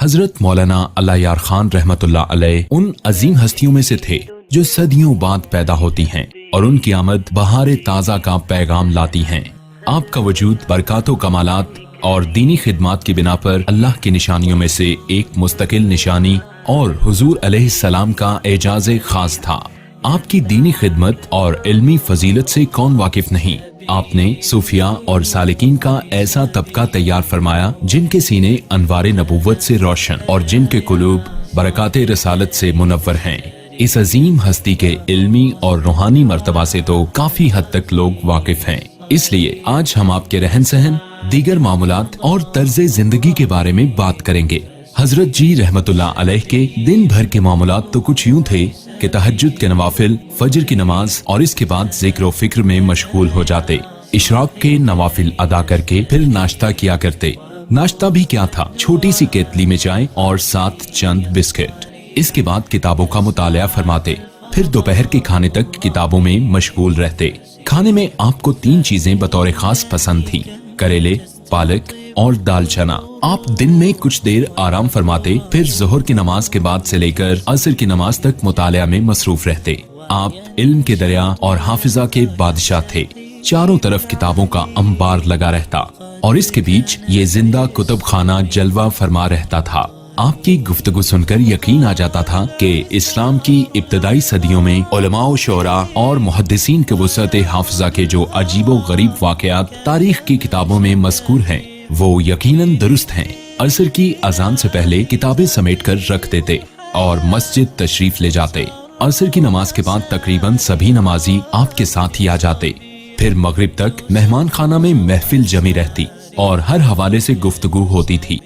हजरत मौलाना अल्लाह यार खान रहमतुल्लाह अलैह उन अजीम हस्तियों में से थे जो सदियों बाद पैदा होती हैं और उनकी आमद बहार ताज़ा का पैगाम लाती हैं। आपका वजूद बरकातो कमालात और दीनी खिदमात की बिना पर अल्लाह की निशानियों में से एक मुस्तकिल निशानी और हुजूर अलैहिस्सलाम का एजाज़े खास था। आपकी दीनी खिदमत और इल्मी फजीलत से कौन वाकिफ नहीं। आपने सूफिया और सालिकीन का ऐसा तबका तैयार फरमाया जिनके सीने अनवारे नबूवत से रोशन और जिनके कुलूब बरकाते रसालत से मुनव्वर हैं। इस अजीम हस्ती के इल्मी और रूहानी मर्तबा से तो काफी हद तक लोग वाकिफ हैं। इसलिए आज हम आपके रहन सहन, दीगर मामूलात और तर्जे जिंदगी के बारे में बात करेंगे। हजरत जी रहमतुल्लाह अलैह के दिन भर के मामूलात तो कुछ यूं थे कि तहज्जुद के नवाफिल, फजर की नमाज और इसके बाद जिक्र व फिक्र में मशगूल हो जाते। इशराक के नवाफिल अदा करके फिर नाश्ता किया करते। नाश्ता भी क्या था, छोटी सी केतली में चाय और साथ चंद बिस्किट। इसके बाद किताबों का मुतालिया फरमाते। फिर दोपहर के खाने तक किताबों में मशगूल रहते। खाने में आपको 3 चीजें बतौर खास पसंद थी, करेले, पालक और दाल चना। आप दिन में कुछ देर आराम फरमाते, फिर जोहर की नमाज के बाद से लेकर असर की नमाज तक मुतालिया में मसरूफ रहते। आप इल्म के दरिया और हाफिजा के बादशाह थे। चारों तरफ किताबों का अंबार लगा रहता और इसके बीच ये जिंदा कुतुब खाना जलवा फरमा रहता था। आपकी गुफ्तगू सुनकर यकीन आ जाता था कि इस्लाम की इब्तदाई सदियों में उलमा, शोरा और मुहद्दिसीन के वुसअत हाफिजा के जो अजीबो गरीब वाक़यात तारीख की किताबों में मज़कूर हैं, वो यकीनन दुरुस्त हैं। असर की अजान से पहले किताबें समेट कर रख देते और मस्जिद तशरीफ ले जाते। असर की नमाज के बाद तकरीबन सभी नमाजी आपके साथ ही आ जाते। फिर मगरिब तक मेहमान खाना में महफिल जमी रहती और हर हवाले से गुफ्तगू होती थी।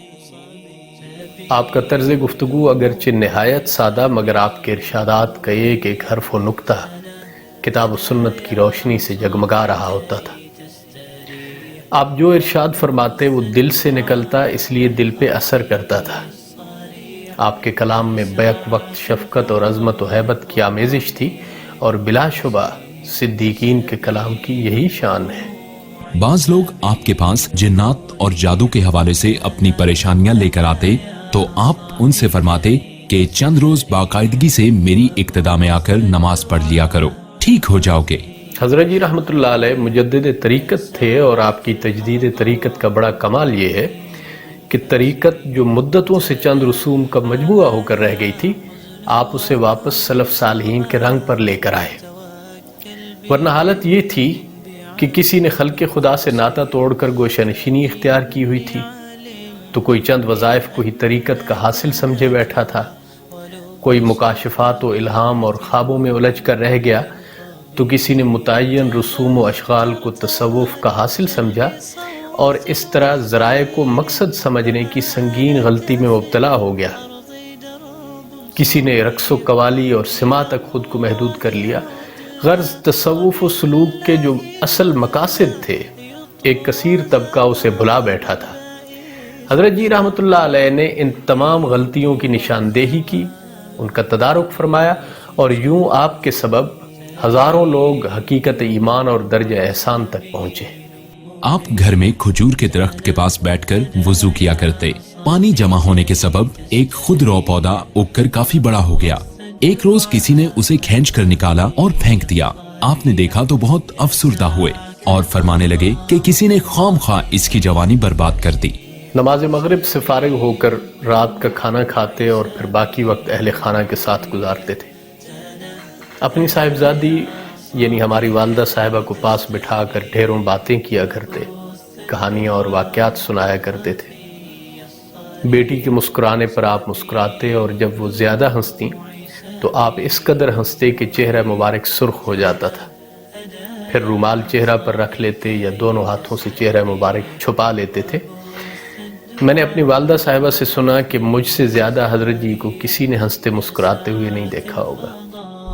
आपका तर्ज गुफ्तगू अगरचे नहायत सादा मगर आपके इरशादात का एक हर्फ व नुक्ता किताब सुन्नत की रोशनी से जगमगा रहा होता था। आप जो इरशाद फरमाते वो दिल से निकलता, इसलिए दिल पे असर करता था। आपके कलाम में बैक वक्त शफकत और अजमत व हैबत की आमेजिश थी और बिलाशुबा सिद्दीकीन के कलाम की यही शान है। बाज लोग आपके पास जिन्नात और जादू के हवाले से अपनी परेशानियां लेकर आते तो आप उनसे फरमाते कि चंद रोज बाकायदगी से मेरी इक्तदा में आकर नमाज पढ़ लिया करो, ठीक हो जाओगे। हजरत जी रहमतुल्लाह अलैह मुजद्दिद तरीक़त थे और आपकी तजदीद तरीक़त का बड़ा कमाल ये है कि तरीक़त जो मुद्दतों से चंद रसूम का मजमुआ होकर रह गई थी, आप उसे वापस सलफ सालहीन के रंग पर लेकर आए। वरना हालत ये थी कि किसी ने खल्क़े खुदा से नाता तोड़कर गोशानशीनी इख्तियार की हुई थी, तो कोई चंद वज़ाइफ को ही तरीक़त का हासिल समझे बैठा था। कोई मुकाशफात व इल्हाम और ख्वाबों में उलझ कर रह गया, तो किसी ने मुतय्यन रसूम व अशगाल को तसव्वुफ़ का हासिल समझा और इस तरह ज़राए को मकसद समझने की संगीन गलती में मुब्तला हो गया। किसी ने रक्स व कवाली और सिमा तक खुद को महदूद कर लिया। गर्ज़ तसव्वुफ़ व सलूक के जो असल मकासद थे, एक कसीर तबका उसे भुला बैठा था। हज़रत जी रहमतुल्लाह अलैह ने इन तमाम गलतियों की निशानदेही की, उनका तदारुक फरमाया और यूं आपके सबब हज़ारों लोग हकीकत ईमान और दर्जा एहसान तक पहुँचे। आप घर में खजूर के दरख्त के पास बैठकर वुजू किया करते। पानी जमा होने के सबब एक खुद रो पौधा उगकर काफी बड़ा हो गया। एक रोज किसी ने उसे खींच कर निकाला और फेंक दिया। आपने देखा तो बहुत अफसुर्दा हुए और फरमाने लगे कि किसी ने खामखा इसकी जवानी बर्बाद कर दी। नमाज मगरिब से फारिग होकर रात का खाना खाते और फिर बाकी वक्त अहले खाना के साथ गुजारते थे। अपनी साहिबजादी यानी हमारी वालदा साहिबा को पास बिठाकर ढेरों बातें किया करते, कहानियाँ और वाक़यात सुनाया करते थे। बेटी के मुस्कुराने पर आप मुस्कुराते और जब वो ज़्यादा हंसती तो आप इस कदर हंसते कि चेहरा मुबारक सुर्ख हो जाता था। फिर रुमाल चेहरा पर रख लेते या दोनों हाथों से चेहरा मुबारक छुपा लेते थे। मैंने अपनी वालदा साहिबा से सुना कि मुझसे ज़्यादा हजरत जी को किसी ने हंसते मुस्कुराते हुए नहीं देखा होगा।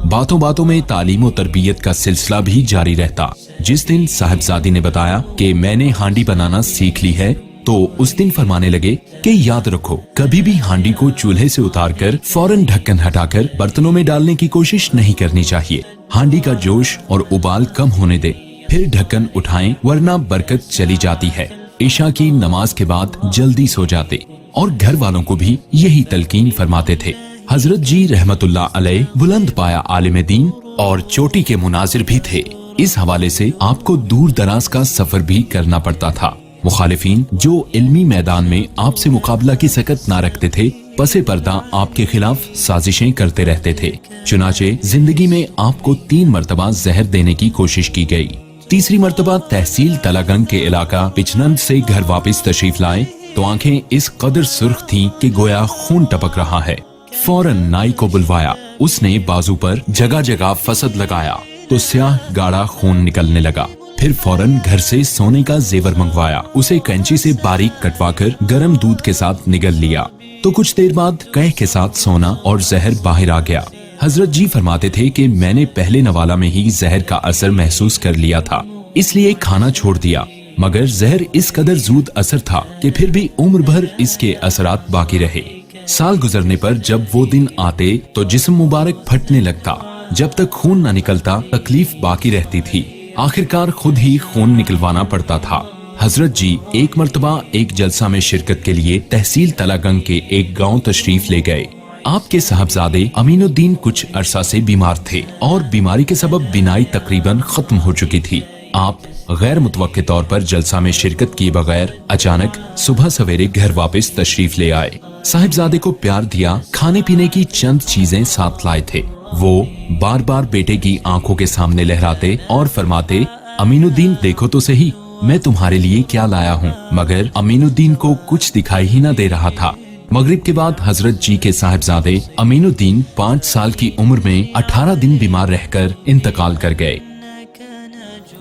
बातों बातों में तालीम और तरबियत का सिलसिला भी जारी रहता। जिस दिन साहिबजादी ने बताया कि मैंने हांडी बनाना सीख ली है, तो उस दिन फरमाने लगे कि याद रखो, कभी भी हांडी को चूल्हे से उतारकर फौरन ढक्कन हटाकर बर्तनों में डालने की कोशिश नहीं करनी चाहिए। हांडी का जोश और उबाल कम होने दे, फिर ढक्कन उठाएं, वरना बरकत चली जाती है। इशा की नमाज के बाद जल्दी सो जाते। और घर वालों को भी यही तलकीन फरमाते थे। हजरत जी रहमतुल्लाह अलैह बुलंद पाया आलिम दीन और चोटी के मुनाजिर भी थे। इस हवाले से आपको दूर दराज का सफर भी करना पड़ता था। मुखालिफिन जो इल्मी मैदान में आपसे मुकाबला की सकत ना रखते थे, पसे पर्दा आपके खिलाफ साजिशें करते रहते थे। चुनाचे जिंदगी में आपको 3 मरतबा जहर देने की कोशिश की गई। तीसरी मरतबा तहसील तलागंग के इलाका पिछनंद से घर वापस तशरीफ लाए तो आंखें इस कदर सुर्ख थीं कि गोया खून टपक रहा है। फौरन नाई को बुलवाया। उसने बाजू पर जगह जगह फसद लगाया तो स्याह गाढ़ा खून निकलने लगा। फिर फौरन घर से सोने का जेवर मंगवाया। उसे कैंची से बारीक कटवाकर गर्म दूध के साथ निगल लिया तो कुछ देर बाद कैह के साथ सोना और जहर बाहर आ गया। हजरत जी फरमाते थे कि मैंने पहले नवाला में ही जहर का असर महसूस कर लिया था, इसलिए खाना छोड़ दिया, मगर जहर इस कदर जूद असर था कि फिर भी उम्र भर इसके असरात बाकी रहे। साल गुजरने पर जब वो दिन आते तो जिस्म मुबारक फटने लगता। जब तक खून न निकलता तकलीफ बाकी रहती थी। आखिरकार खुद ही खून निकलवाना पड़ता था। हजरत जी एक मर्तबा एक जलसा में शिरकत के लिए तहसील तलागंग के एक गांव तशरीफ ले गए। आपके साहबजादे अमीनुद्दीन कुछ अरसा से बीमार थे और बीमारी के सबब बिनाई तकरीबन खत्म हो चुकी थी। आप गैर मुतवक्के तौर पर जलसा में शिरकत किए बगैर अचानक सुबह सवेरे घर वापस तशरीफ ले आए। साहिबजादे को प्यार दिया, खाने पीने की चंद चीजें साथ लाए थे। वो बार बार बेटे की आंखों के सामने लहराते और फरमाते, अमीनुद्दीन देखो तो सही मैं तुम्हारे लिए क्या लाया हूँ। मगर अमीनुद्दीन को कुछ दिखाई ही न दे रहा था। मगरिब के बाद हजरत जी के साहिबजादे अमीनुद्दीन 5 साल की उम्र में 18 दिन बीमार रहकर इंतकाल कर गए।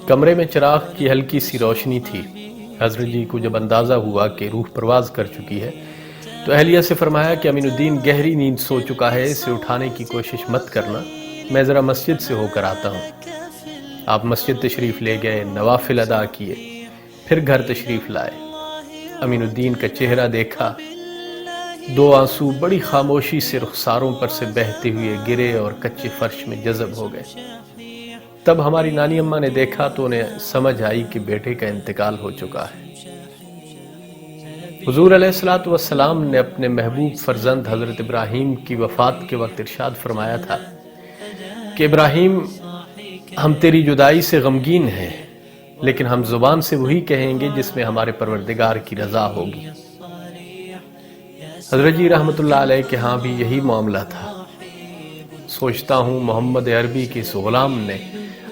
कमरे में चिराग की हल्की सी रोशनी थी। हजरत जी को जब अंदाजा हुआ कि रूह परवाज कर चुकी है तो अहलिया से फरमाया कि अमीनुद्दीन गहरी नींद सो चुका है, इसे उठाने की कोशिश मत करना, मैं जरा मस्जिद से होकर आता हूँ। आप मस्जिद तशरीफ ले गए, नवाफिल अदा किए, फिर घर तशरीफ लाए। अमीनुद्दीन का चेहरा देखा, 2 आंसू बड़ी खामोशी से रुखसारों पर से बहते हुए गिरे और कच्चे फर्श में जज़ब हो गए। तब हमारी नानी अम्मा ने देखा तो उन्हें समझ आई कि बेटे का इंतकाल हो चुका है। हुजूर अलैहिस्सलातु वस्सलाम ने अपने महबूब फर्जंद हजरत इब्राहीम की वफात के वक्त इरशाद फरमाया था कि इब्राहीम, हम तेरी जुदाई से गमगीन हैं, लेकिन हम जुबान से वही कहेंगे जिसमें हमारे परवरदिगार की रजा होगी। हजरत जी रहमतुल्लाह अलैह के यहाँ भी यही मामला था। सोचता हूँ मोहम्मद अरबी के इस गुलाम ने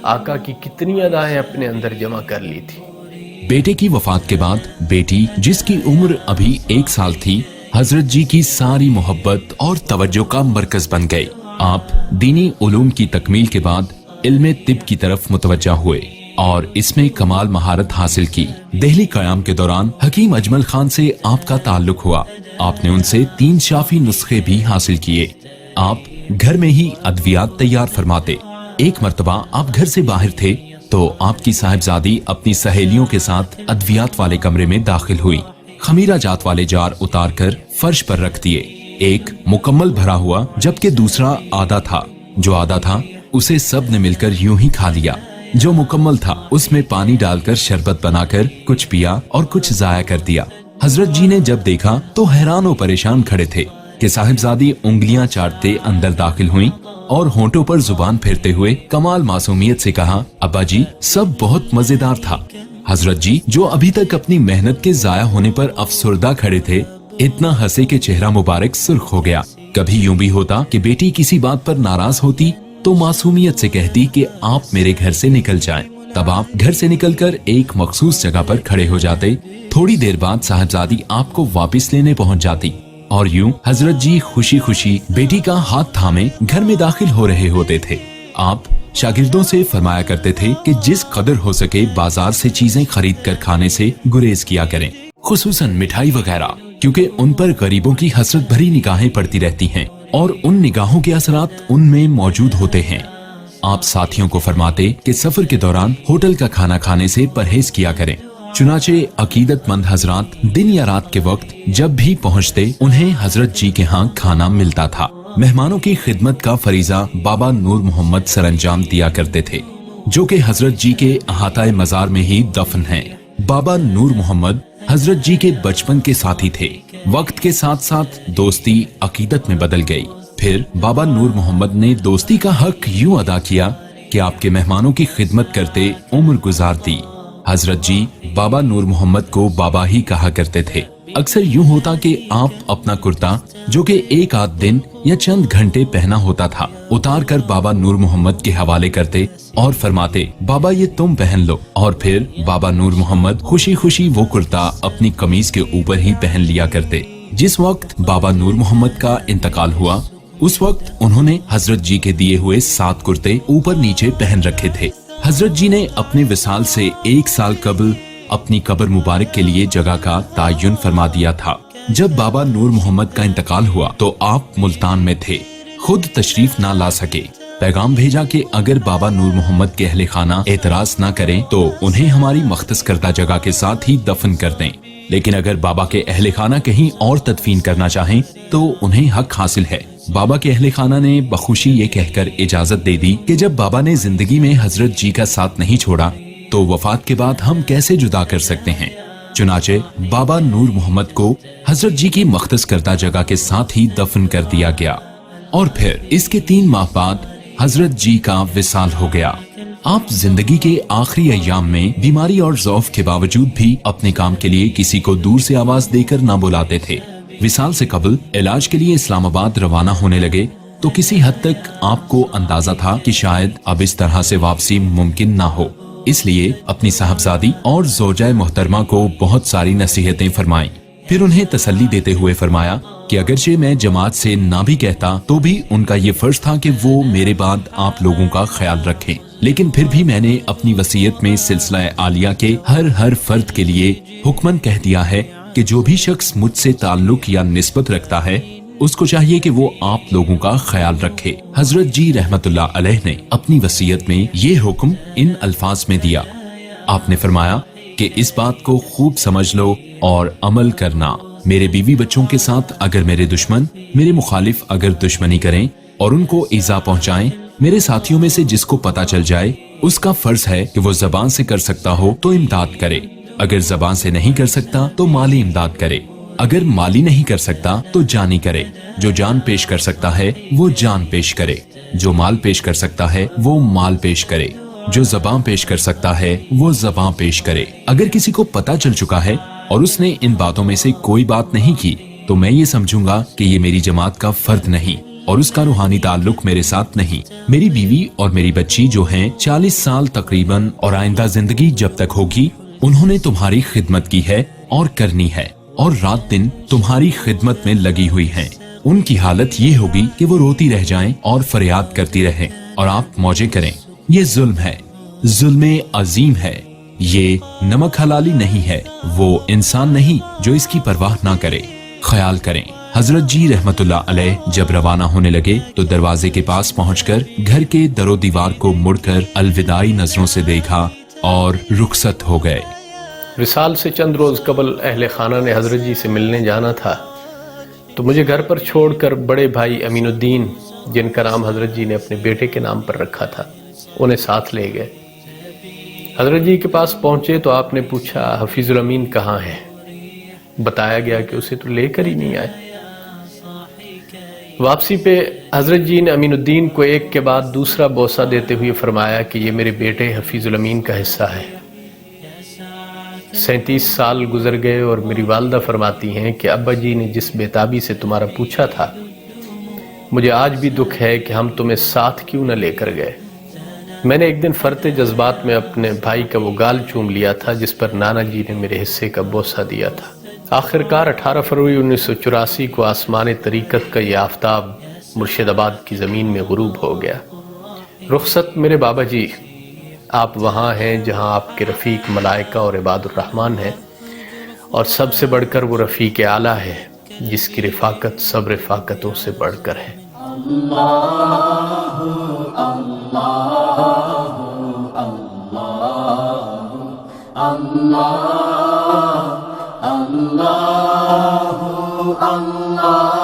आका की कितनी अदाएं अपने अंदर जमा कर ली थी। बेटे की वफात के बाद बेटी, जिसकी उम्र अभी 1 साल थी, हजरत जी की सारी मोहब्बत और तवज्जो का मरकज बन गई। आप दीनी उलूम की तकमील के बाद इल्मे तिब की तरफ मुतवज्जा हुए और इसमें कमाल महारत हासिल की। दिल्ली कयाम के दौरान हकीम अजमल खान से आपका ताल्लुक हुआ। आपने उनसे 3 शाफी नुस्खे भी हासिल किए। आप घर में ही अद्वियात तैयार फरमाते। एक मर्तबा आप घर से बाहर थे तो आपकी साहिबजादी अपनी सहेलियों के साथ अद्वियात वाले कमरे में दाखिल हुई। खमीरा जात वाले जार उतार कर फर्श पर रख दिए। एक मुकम्मल भरा हुआ जबकि दूसरा आधा था। जो आधा था उसे सब ने मिलकर यूं ही खा लिया। जो मुकम्मल था उसमें पानी डालकर शरबत बनाकर कुछ पिया और कुछ जाया कर दिया। हजरत जी ने जब देखा तो हैरान और परेशान खड़े थे कि साहिबजादी उंगलियां चाटते अंदर दाखिल हुईं और होंठों पर जुबान फेरते हुए कमाल मासूमियत से कहा, अब्बा जी सब बहुत मजेदार था। हजरत जी जो अभी तक अपनी मेहनत के जाया होने पर अफसुर्दा खड़े थे, इतना हंसे के चेहरा मुबारक सुर्ख हो गया। कभी यूं भी होता कि बेटी किसी बात पर नाराज होती तो मासूमियत से कहती कि आप मेरे घर से निकल जाएं। तब आप घर से निकलकर एक मखसूस जगह पर खड़े हो जाते। थोड़ी देर बाद साहिबजादी आपको वापस लेने पहुंच जाती और यूं हजरत जी खुशी खुशी बेटी का हाथ थामे घर में दाखिल हो रहे होते थे। आप शागिर्दों से फरमाया करते थे कि जिस कदर हो सके बाजार से चीजें खरीद कर खाने से गुरेज किया करें, खुसूसन मिठाई वगैरह, क्योंकि उन पर गरीबों की हसरत भरी निगाहें पड़ती रहती हैं और उन निगाहों के असरात उनमें मौजूद होते हैं। आप साथियों को फरमाते कि सफर के दौरान होटल का खाना खाने से परहेज किया करें। चुनाचे अकीदतमंद हजरात दिन या रात के वक्त जब भी पहुंचते उन्हें हजरत जी के यहाँ खाना मिलता था। मेहमानों की खिदमत का फरीजा बाबा नूर मोहम्मद सरंजाम दिया करते थे, जो कि हजरत जी के अहाताए मजार में ही दफन हैं। बाबा नूर मोहम्मद हजरत जी के बचपन के साथी थे। वक्त के साथ साथ दोस्ती अकीदत में बदल गई। फिर बाबा नूर मोहम्मद ने दोस्ती का हक यूं अदा किया कि आपके मेहमानों की खिदमत करते उम्र गुजार दी। हजरत जी बाबा नूर मोहम्मद को बाबा ही कहा करते थे। अक्सर यूं होता कि आप अपना कुर्ता, जो कि एक आध दिन या चंद घंटे पहना होता था, उतार कर बाबा नूर मोहम्मद के हवाले करते और फरमाते, बाबा ये तुम पहन लो। और फिर बाबा नूर मोहम्मद खुशी खुशी वो कुर्ता अपनी कमीज के ऊपर ही पहन लिया करते। जिस वक्त बाबा नूर मोहम्मद का इंतकाल हुआ, उस वक्त उन्होंने हजरत जी के दिए हुए 7 कुर्ते ऊपर नीचे पहन रखे थे। हजरत जी ने अपने विसाल से 1 साल कबल अपनी कब्र मुबारक के लिए जगह का तायुन फरमा दिया था। जब बाबा नूर मोहम्मद का इंतकाल हुआ तो आप मुल्तान में थे, खुद तशरीफ ना ला सके। पैगाम भेजा कि अगर बाबा नूर मोहम्मद के अहले खाना एतराज ना करें तो उन्हें हमारी मख्तस करदा जगह के साथ ही दफन कर दें, लेकिन अगर बाबा के अहले खाना कहीं और तदफीन करना चाहें तो उन्हें हक हासिल है। बाबा के अहले खाना ने बखुशी ये कहकर इजाजत दे दी कि जब बाबा ने जिंदगी में हजरत जी का साथ नहीं छोड़ा तो वफात के बाद हम कैसे जुदा कर सकते हैं। चुनाचे बाबा नूर मोहम्मद को हजरत जी की मख्तस करदा जगह के साथ ही दफन कर दिया गया और फिर इसके 3 माह बाद हजरत जी का विसाल हो गया। आप जिंदगी के आखिरी अय्याम में बीमारी और ज़ौफ के बावजूद भी अपने काम के लिए किसी को दूर से आवाज देकर ना बुलाते थे। विसाल से कबल इलाज के लिए इस्लामाबाद रवाना होने लगे तो किसी हद तक आपको अंदाजा था कि शायद अब इस तरह से वापसी मुमकिन ना हो। इसलिए अपनी साहबजादी और ज़ौजाए मोहतरमा को बहुत सारी नसीहतें फरमाई। फिर उन्हें तसल्ली देते हुए फरमाया कि अगरचे मैं जमात से ना भी कहता तो भी उनका ये फर्ज था कि वो मेरे बाद आप लोगों का ख्याल रखें, लेकिन फिर भी मैंने अपनी वसीयत में सिलसिला आलिया के हर फर्द के लिए हुक्मन कह दिया है कि जो भी शख्स मुझसे ताल्लुक या निस्बत रखता है उसको चाहिए कि वो आप लोगों का ख्याल रखे। हजरत जी रहमतुल्लाह अलैह ने अपनी वसीयत में ये हुक्म इन अल्फाज में दिया। आपने फरमाया कि इस बात को खूब समझ लो और अमल करना। मेरे बीवी बच्चों के साथ अगर मेरे दुश्मन मेरे मुखालिफ अगर दुश्मनी करें और उनको ईजा पहुंचाएं, मेरे साथियों में से जिसको पता चल जाए उसका फर्ज है कि वो जबान से कर सकता हो तो इमदाद करे, अगर जबान से नहीं कर सकता तो माली इमदाद करे, अगर माली नहीं कर सकता तो जानी करे। जो जान पेश कर सकता है वो जान पेश करे, जो माल पेश कर सकता है वो माल पेश करे, जो ज़बान पेश कर सकता है वो ज़बान पेश करे। अगर किसी को पता चल चुका है और उसने इन बातों में से कोई बात नहीं की तो मैं ये समझूंगा कि ये मेरी जमात का फर्द नहीं और उसका रूहानी ताल्लुक मेरे साथ नहीं। मेरी बीवी और मेरी बच्ची जो हैं 40 साल तकरीबन और आइंदा जिंदगी जब तक होगी उन्होंने तुम्हारी खिदमत की है और करनी है और रात दिन तुम्हारी खिदमत में लगी हुई हैं। उनकी हालत ये होगी कि वो रोती रह जाएं और फरियाद करती रहें और आप मौजे करें। ये जुल्म है, जुल्म अजीम है। ये नमक हलाली नहीं है, वो इंसान नहीं जो इसकी परवाह ना करे। ख्याल करें। हजरत जी रहमतुल्लाह अलैह जब रवाना होने लगे तो दरवाजे के पास पहुंचकर घर के दरो दीवार को मुड़कर अलविदाई नजरों से देखा और रुखसत हो गए। विसाल से चंद रोज कबल अहले खाना ने हजरत जी से मिलने जाना था तो मुझे घर पर छोड़कर बड़े भाई अमीनुद्दीन, जिनका नाम हजरत जी ने अपने बेटे के नाम पर रखा था, उन्हें साथ ले गए। हजरत जी के पास पहुंचे तो आपने पूछा हफीजुल अमीन कहाँ है। बताया गया कि उसे तो लेकर ही नहीं आए। वापसी पे हजरत जी ने अमीनुद्दीन को एक के बाद दूसरा बोसा देते हुए फरमाया कि ये मेरे बेटे हफीजुल अमीन का हिस्सा है। 37 साल गुजर गए और मेरी वालदा फरमाती हैं कि अब्बा जी ने जिस बेताबी से तुम्हारा पूछा था, मुझे आज भी दुख है कि हम तुम्हें साथ क्यों न लेकर गए। मैंने एक दिन फरते जज्बात में अपने भाई का वो गाल चूम लिया था जिस पर नाना जी ने मेरे हिस्से का बोसा दिया था। आखिरकार 18 फरवरी 1984 को आसमान तरीकत का ये आफ्ताब मुर्शिदाबाद की ज़मीन में गुरूब हो गया। रुखसत मेरे बाबा जी, आप वहाँ हैं जहाँ आपके रफ़ीक मलाइका और इबादुर रहमान हैं और सबसे बढ़कर वो रफ़ीक आला है जिसकी रिफ़ाकत सब रिफ़ाकतों से बढ़कर है। अल्लाहु अल्लाहु अल्लाहु अल्लाहु अल्लाहु अल्लाह